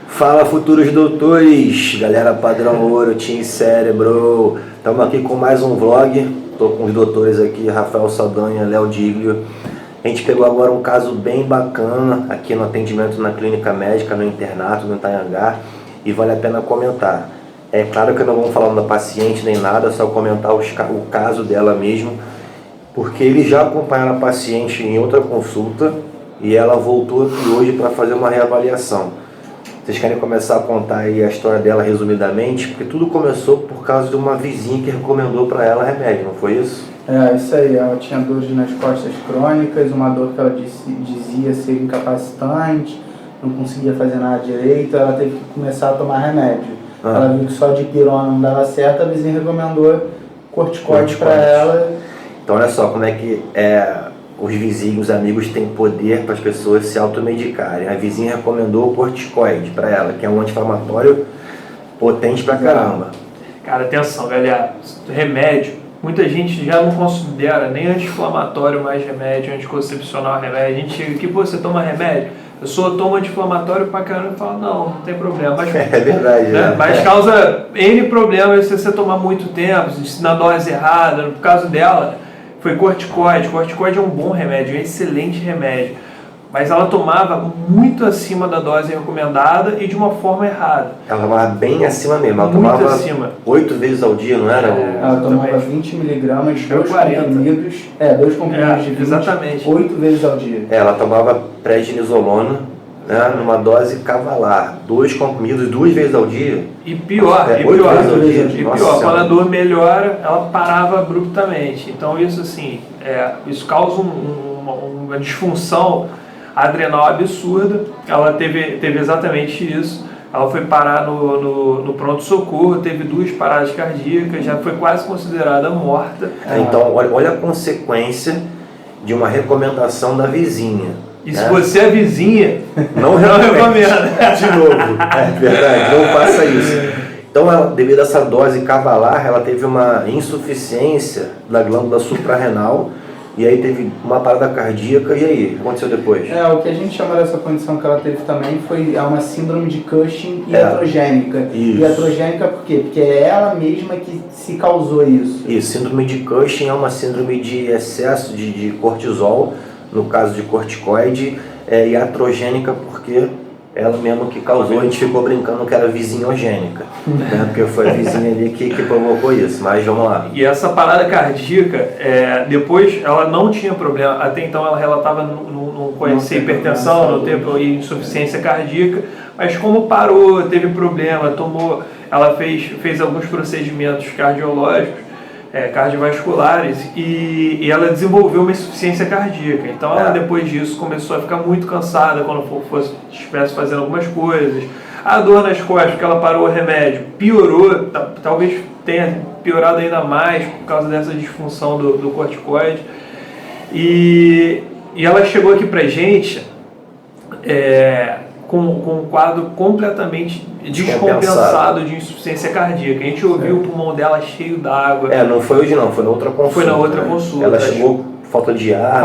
Fala, futuros doutores, galera padrão ouro, Team Cérebro. Estamos aqui com mais um vlog. Estou com os doutores aqui, Rafael Saldanha, Léo Diglio. A gente pegou agora um caso bem bacana aqui no atendimento na clínica médica, no internato, no Itanhangá, e vale a pena comentar. É claro que eu não vou falar da paciente nem nada, só comentar o caso dela mesmo, porque eles já acompanharam a paciente em outra consulta e ela voltou aqui hoje para fazer uma reavaliação. Vocês querem começar a contar aí a história dela resumidamente? Porque tudo começou por causa de uma vizinha que recomendou para ela remédio, não foi isso? É, isso aí. Ela tinha dores nas costas crônicas, uma dor que ela dizia ser incapacitante, não conseguia fazer nada direito, ela teve que começar a tomar remédio. Ela viu que só de pirona não dava certo, a vizinha recomendou corticoide para ela. Então olha só como é que os vizinhos, os amigos têm poder para as pessoas se automedicarem. A vizinha recomendou o corticoide para ela, que é um anti-inflamatório potente pra caramba. Cara, atenção, galera. Remédio, muita gente já não considera nem anti-inflamatório mais remédio, anticoncepcional remédio. A gente chega aqui, pô, você toma remédio? A pessoa toma anti-inflamatório pra caramba e fala, não tem problema. Mas, é verdade, né? Mas causa N problemas se você tomar muito tempo, na dose errada. No caso dela, foi corticoide. Corticoide é um bom remédio, um excelente remédio. Mas ela tomava muito acima da dose recomendada e de uma forma errada. Ela tomava bem acima mesmo. Ela muito tomava acima. 8 vezes ao dia, não era? Ela tomava 20 miligramas, 2 comprimidos. 2 comprimidos de 20, exatamente. 8 vezes ao dia. Ela tomava prednisolona, né, numa dose cavalar. 2 comprimidos 2 vezes ao dia. E pior, quando a dor melhora, ela parava abruptamente. Então isso assim, isso causa uma disfunção adrenal absurda. Ela teve exatamente isso. Ela foi parar no pronto-socorro, teve 2 paradas cardíacas, já foi quase considerada morta. Então olha a consequência de uma recomendação da vizinha. E se você é vizinha, não recomenda. De novo, é verdade, não faça isso. Então, devido a essa dose cavalar, ela teve uma insuficiência da glândula suprarrenal, e aí teve uma parada cardíaca, e aí? O que aconteceu depois? O que a gente chama dessa condição que ela teve também foi uma síndrome de Cushing iatrogênica. Isso. Iatrogênica por quê? Porque é ela mesma que se causou isso. Isso, síndrome de Cushing é uma síndrome de excesso de cortisol, no caso de corticoide, iatrogênica porque ela mesma que causou. A gente ficou brincando que era vizinhogênica, né? Porque foi a vizinha ali que provocou isso, mas vamos lá. E essa parada cardíaca, depois ela não tinha problema, até então ela relatava não conhecer hipertensão, não ter insuficiência cardíaca, mas como parou, teve problema, ela fez alguns procedimentos cardiológicos, cardiovasculares, e ela desenvolveu uma insuficiência cardíaca. Então ela depois disso começou a ficar muito cansada quando estivesse fazendo algumas coisas. A dor nas costas, porque ela parou o remédio, piorou, talvez tenha piorado ainda mais por causa dessa disfunção do corticoide. E ela chegou aqui pra gente com um quadro completamente descompensado de insuficiência cardíaca. A gente ouviu o pulmão dela cheio d'água. Não foi hoje não, foi na outra consulta. Foi na outra consulta. Ela chegou com falta de ar.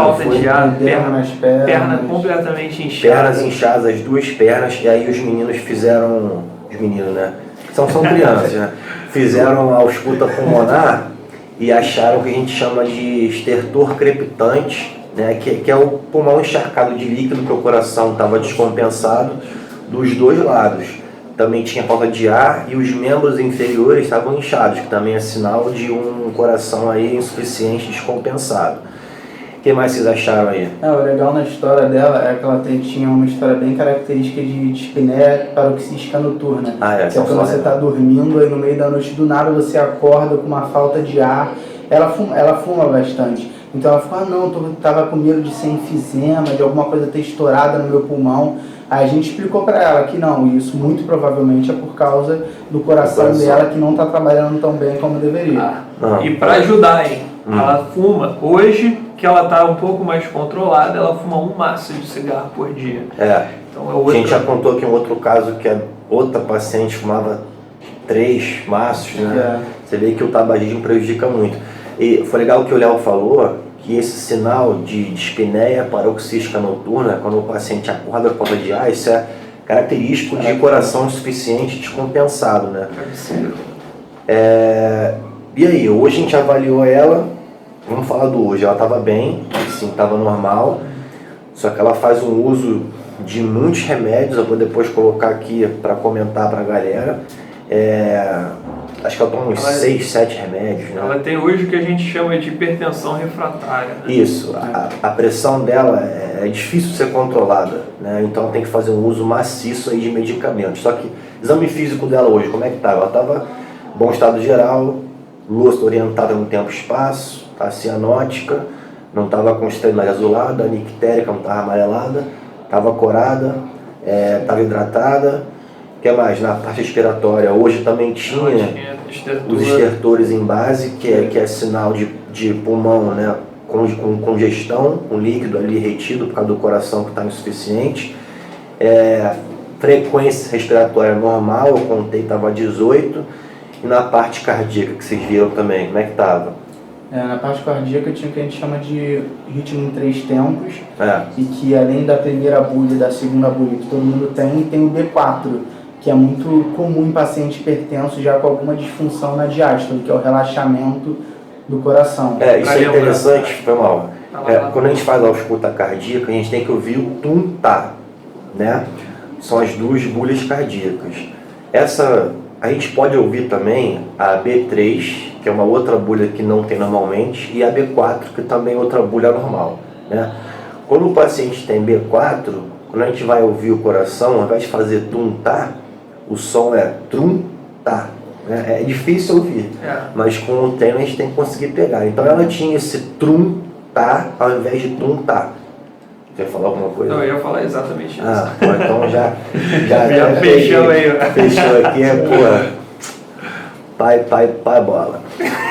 Perna completamente inchada. Pernas inchadas, as 2 pernas, e aí os meninos fizeram, né? São crianças, né? Fizeram a ausculta pulmonar e acharam o que a gente chama de estertor crepitante, né? Que é o pulmão encharcado de líquido, que o coração estava descompensado dos 2 lados. Também tinha falta de ar e os membros inferiores estavam inchados, que também é sinal de um coração aí insuficiente, descompensado. O que mais vocês acharam aí? O legal na história dela é que ela tinha uma história bem característica de dispneia paroxística noturna. Que é quando você está dormindo e no meio da noite do nada você acorda com uma falta de ar. Ela fuma bastante. Então ela falou, eu tava com medo de ser enfisema, de alguma coisa ter estourado no meu pulmão. Aí a gente explicou para ela que não, isso muito provavelmente é por causa do coração dela que não está trabalhando tão bem como deveria. E para ajudar, ela fuma. Hoje, que ela está um pouco mais controlada, ela fuma um maço de cigarro por dia. Então, a gente já contou aqui um outro caso que a outra paciente fumava 3 maços, né? Você vê que o tabagismo prejudica muito. E foi legal que o Léo falou que esse sinal de dispneia paroxística noturna, quando o paciente acorda por falta de ar, isso é característico de coração insuficiente descompensado, né? E aí, hoje a gente avaliou ela, vamos falar do hoje, ela estava bem, sim, estava normal, só que ela faz um uso de muitos remédios, eu vou depois colocar aqui para comentar para a galera. Acho que ela toma uns 6, 7 remédios, né? Ela tem hoje o que a gente chama de hipertensão refratária, né? Isso, a pressão dela é difícil ser controlada, né? Então ela tem que fazer um uso maciço aí de medicamentos. Só que exame físico dela hoje, como é que estava? Ela estava em bom estado geral, lúcida orientada no tempo e espaço, tá cianótica, não estava com extremidade azulada, nictérica, não estava amarelada, estava corada, estava hidratada. O que mais? Na parte respiratória, hoje também tinha os estertores em base, que é sinal de pulmão, né? Com congestão, com líquido ali retido por causa do coração que está insuficiente. Frequência respiratória normal, eu contei, estava 18. E na parte cardíaca, que vocês viram também, como é que estava? Na parte cardíaca tinha o que a gente chama de ritmo em 3 tempos, e que além da primeira bulha e da segunda bulha que todo mundo tem o B4, que é muito comum em paciente hipertenso já com alguma disfunção na diástole, que é o relaxamento do coração. Isso é interessante, foi mal. Quando a gente faz a ausculta cardíaca, a gente tem que ouvir o tum-tá, né? São as 2 bulhas cardíacas. A gente pode ouvir também a B3, que é uma outra bulha que não tem normalmente, e a B4, que também é outra bulha normal, né? Quando o paciente tem B4, quando a gente vai ouvir o coração, ao invés de fazer tum-tá, o som é trum-tá. Né? É difícil ouvir, mas com o treino a gente tem que conseguir pegar. Então ela tinha esse trum-tá ao invés de tum-tá. Você ia falar alguma coisa? Não, eu ia falar exatamente isso. Então já fechou aí. Fechou aqui, pai bola.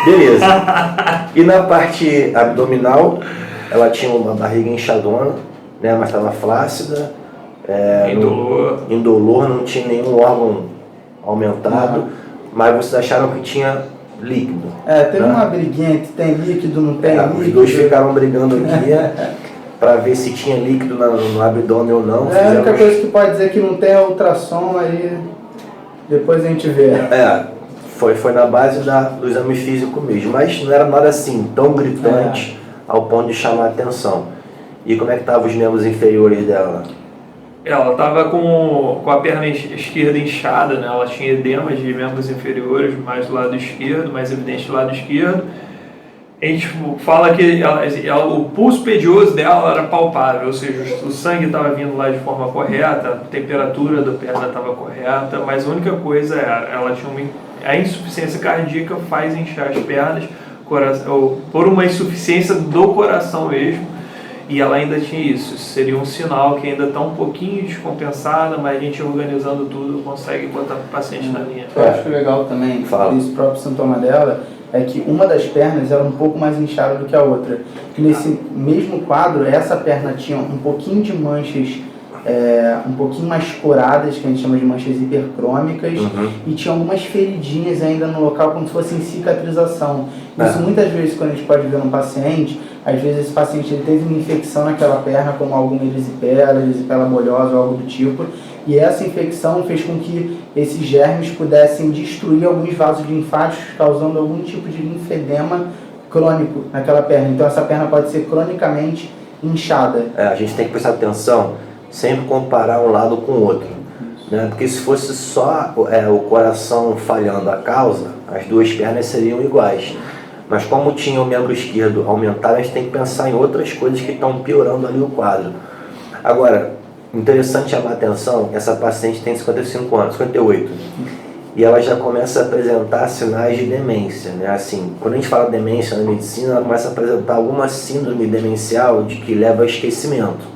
Beleza. E na parte abdominal, ela tinha uma barriga inchadona, né, mas estava flácida. Indolor, não tinha nenhum órgão aumentado, mas vocês acharam que tinha líquido. Teve uma briguinha que tem líquido, não tem líquido. Os dois ficaram brigando aqui para ver se tinha líquido no abdômen ou não. A única coisa que pode dizer que não tem é ultrassom, aí depois a gente vê. Foi na base do exame físico mesmo, mas não era nada assim tão gritante ao ponto de chamar a atenção. E como é que estavam os membros inferiores dela? Ela estava com a perna esquerda inchada, né? Ela tinha edema de membros inferiores, mais do lado esquerdo, mais evidente do lado esquerdo. A gente fala que o pulso pedioso dela era palpável, ou seja, o sangue estava vindo lá de forma correta, a temperatura da perna estava correta, mas a única coisa ela tinha a insuficiência cardíaca faz inchar as pernas, por uma insuficiência do coração mesmo. E ela ainda tinha isso seria um sinal que ainda está um pouquinho descompensada, mas a gente organizando tudo consegue botar o paciente na linha. Eu acho legal também, esse próprio sintoma dela, é que uma das pernas era um pouco mais inchada do que a outra. Que nesse mesmo quadro, essa perna tinha um pouquinho de manchas um pouquinho mais coradas, que a gente chama de manchas hipercrômicas, e tinha algumas feridinhas ainda no local, como se fosse em cicatrização. Isso muitas vezes, quando a gente pode ver no paciente, às vezes esse paciente ele teve uma infecção naquela perna, como alguma erisipela bolhosa ou algo do tipo, e essa infecção fez com que esses germes pudessem destruir alguns vasos linfáticos, causando algum tipo de linfedema crônico naquela perna. Então essa perna pode ser cronicamente inchada. A gente tem que prestar atenção, sempre comparar um lado com o outro, né? Porque se fosse só o coração falhando a causa, as 2 pernas seriam iguais. Mas como tinha o membro esquerdo aumentado, a gente tem que pensar em outras coisas que estão piorando ali o quadro. Agora, interessante chamar a atenção, essa paciente tem 55 anos, 58, e ela já começa a apresentar sinais de demência, né? Assim, quando a gente fala de demência na medicina, ela começa a apresentar alguma síndrome demencial de que leva a esquecimento,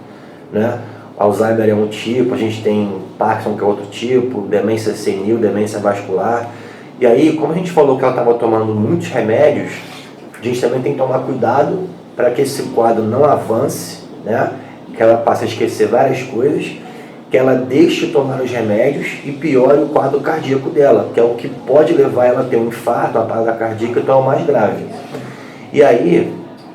né? Alzheimer é um tipo, a gente tem Parkinson que é outro tipo, demência senil, demência vascular. E aí, como a gente falou que ela estava tomando muitos remédios, a gente também tem que tomar cuidado para que esse quadro não avance, né? Que ela passe a esquecer várias coisas, que ela deixe de tomar os remédios e piore o quadro cardíaco dela, que é o que pode levar ela a ter um infarto, uma parada cardíaca, então é o mais grave. E aí,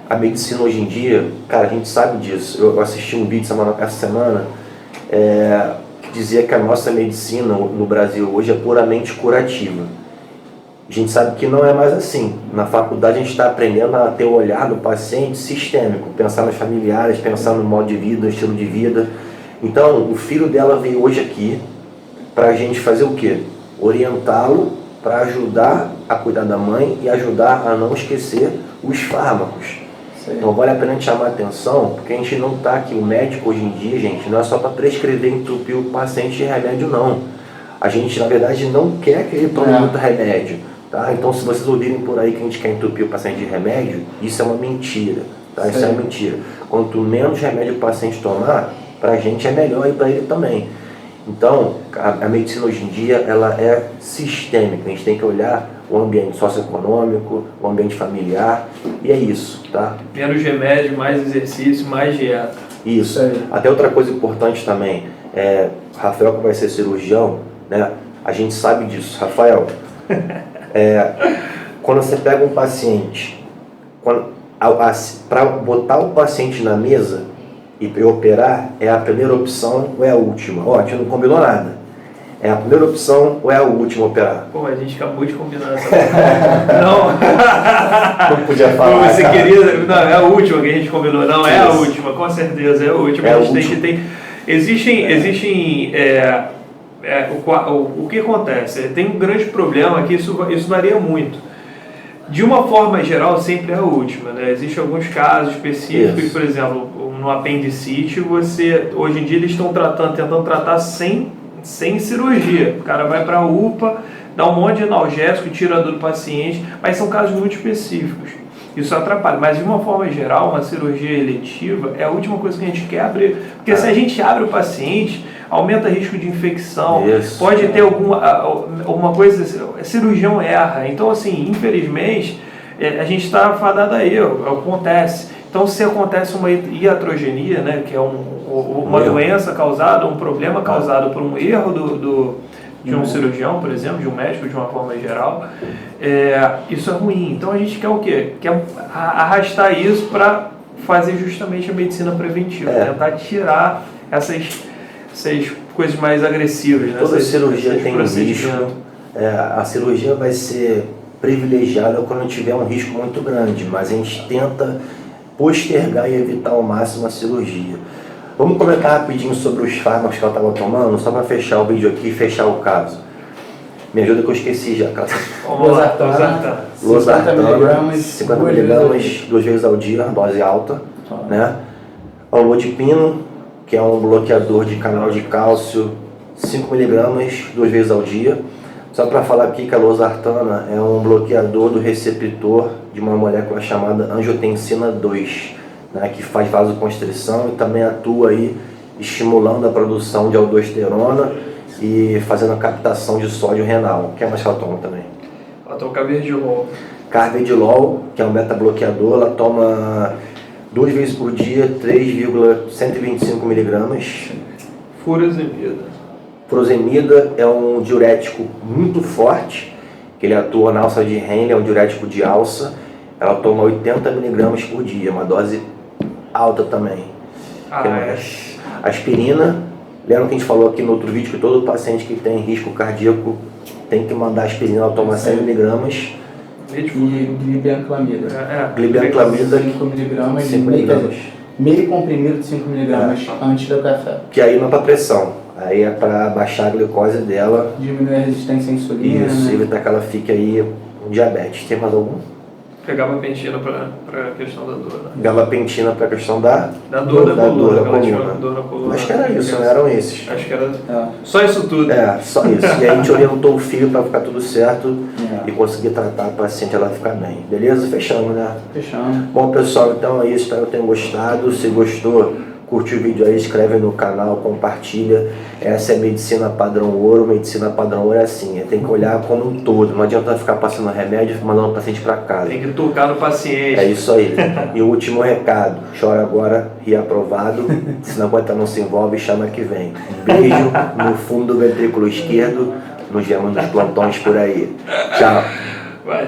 a medicina hoje em dia, cara, a gente sabe disso. Eu assisti um vídeo essa semana que dizia que a nossa medicina no Brasil hoje é puramente curativa. A gente sabe que não é mais assim. Na faculdade a gente está aprendendo a ter o olhar do paciente sistêmico, pensar nos familiares, pensar no modo de vida, no estilo de vida. Então, o filho dela veio hoje aqui para a gente fazer o quê? Orientá-lo para ajudar a cuidar da mãe e ajudar a não esquecer os fármacos. Então vale a pena a gente chamar a atenção, porque a gente não está aqui, o médico hoje em dia, gente, não é só para prescrever e entupir o paciente de remédio, não. A gente, na verdade, não quer que ele tome muito remédio. Tá? Então, se vocês ouvirem por aí que a gente quer entupir o paciente de remédio, isso é uma mentira. Tá? Isso é uma mentira. Quanto menos remédio o paciente tomar, para a gente é melhor e para ele também. Então, a medicina hoje em dia, ela é sistêmica. A gente tem que olhar o ambiente socioeconômico, o ambiente familiar, e é isso, tá? Menos remédio, mais exercício, mais dieta. Isso. Até outra coisa importante também, Rafael, que vai ser cirurgião, né? A gente sabe disso. Rafael, quando você pega um paciente, para botar o paciente na mesa e para operar, é a primeira opção ou é a última? Ó, a gente não combinou nada. É a primeira opção ou é a última a operar? Pô, a gente acabou de combinar essa coisa. Não podia falar. Você queria... Não, é a última que a gente combinou. Não, é a última, com certeza, é a última. A gente tem... Existem o que acontece? Tem um grande problema que isso varia muito. De uma forma geral, sempre é a última, né? Existem alguns casos específicos, por exemplo, no apendicite, hoje em dia eles estão tentando tratar sem cirurgia. O cara vai para a UPA, dá um monte de analgésico, tira a dor do paciente, mas são casos muito específicos. Isso atrapalha, mas de uma forma geral, uma cirurgia eletiva é a última coisa que a gente quer abrir, porque se a gente abre o paciente, aumenta o risco de infecção, pode ter alguma coisa, o cirurgião erra. Então, assim, infelizmente, a gente está fadado a erro, acontece. Então, se acontece uma iatrogenia, né, que é uma doença causada, um problema causado por um erro de um cirurgião, por exemplo, de um médico de uma forma geral, isso é ruim. Então, a gente quer o quê? Quer arrastar isso para fazer justamente a medicina preventiva, tentar tirar essas coisas mais agressivas. Né? Toda cirurgia tem um risco. A cirurgia vai ser privilegiada quando tiver um risco muito grande, mas a gente tenta postergar e evitar ao máximo a cirurgia. Vamos comentar rapidinho sobre os fármacos que ela estava tomando, só para fechar o vídeo aqui e fechar o caso. Me ajuda que eu esqueci já. Losartana, 50 mg, 2 vezes ao dia, dose alta. Né? Amlodipino, que é um bloqueador de canal de cálcio, 5 mg, 2 vezes ao dia. Só para falar aqui que a losartana é um bloqueador do receptor de uma molécula chamada angiotensina 2, né, que faz vasoconstrição e também atua aí estimulando a produção de aldosterona e fazendo a captação de sódio renal. O que é mais que ela toma também? Ela toma carvedilol. Carvedilol, que é um beta-bloqueador, ela toma 2 vezes por dia, 3,125 mg. Furosemida é um diurético muito forte, que ele atua na alça de Henle, é um diurético de alça. Ela toma 80 mg por dia, uma dose alta também. Aspirina, lembra que a gente falou aqui no outro vídeo que todo paciente que tem risco cardíaco tem que mandar aspirina, ela toma 100 mg. E glibenclamida. Glibenclamida, 5 mg, meio comprimido de 5 mg antes do café. Que aí não é para pressão, aí é para baixar a glicose dela. Diminuir a resistência à insulina. Isso, evitar que ela fique aí com diabetes. Tem mais algum? Gabapentina para a questão da dor. Né? Gabapentina para a questão da dor da coluna. Dor na coluna. Acho que era isso, não eram esses. Acho que era só isso tudo. Só isso. E aí a gente orientou o filho para ficar tudo certo e conseguir tratar a paciente ela ficar bem. Beleza? Fechamos, né? Fechamos. Bom, pessoal, então é isso. Espero que tenham gostado. Se gostou, curte o vídeo aí, inscreve no canal, compartilha. Essa é medicina padrão ouro. Medicina padrão ouro é assim, tem que olhar como um todo. Não adianta ficar passando remédio e mandando o paciente para casa. Tem que tocar no paciente. É isso aí. E o último recado, chora agora, reaprovado. Se não aguenta, não se envolve, chama que vem. Beijo no fundo do ventrículo esquerdo. Nos vemos nos plantões por aí. Tchau.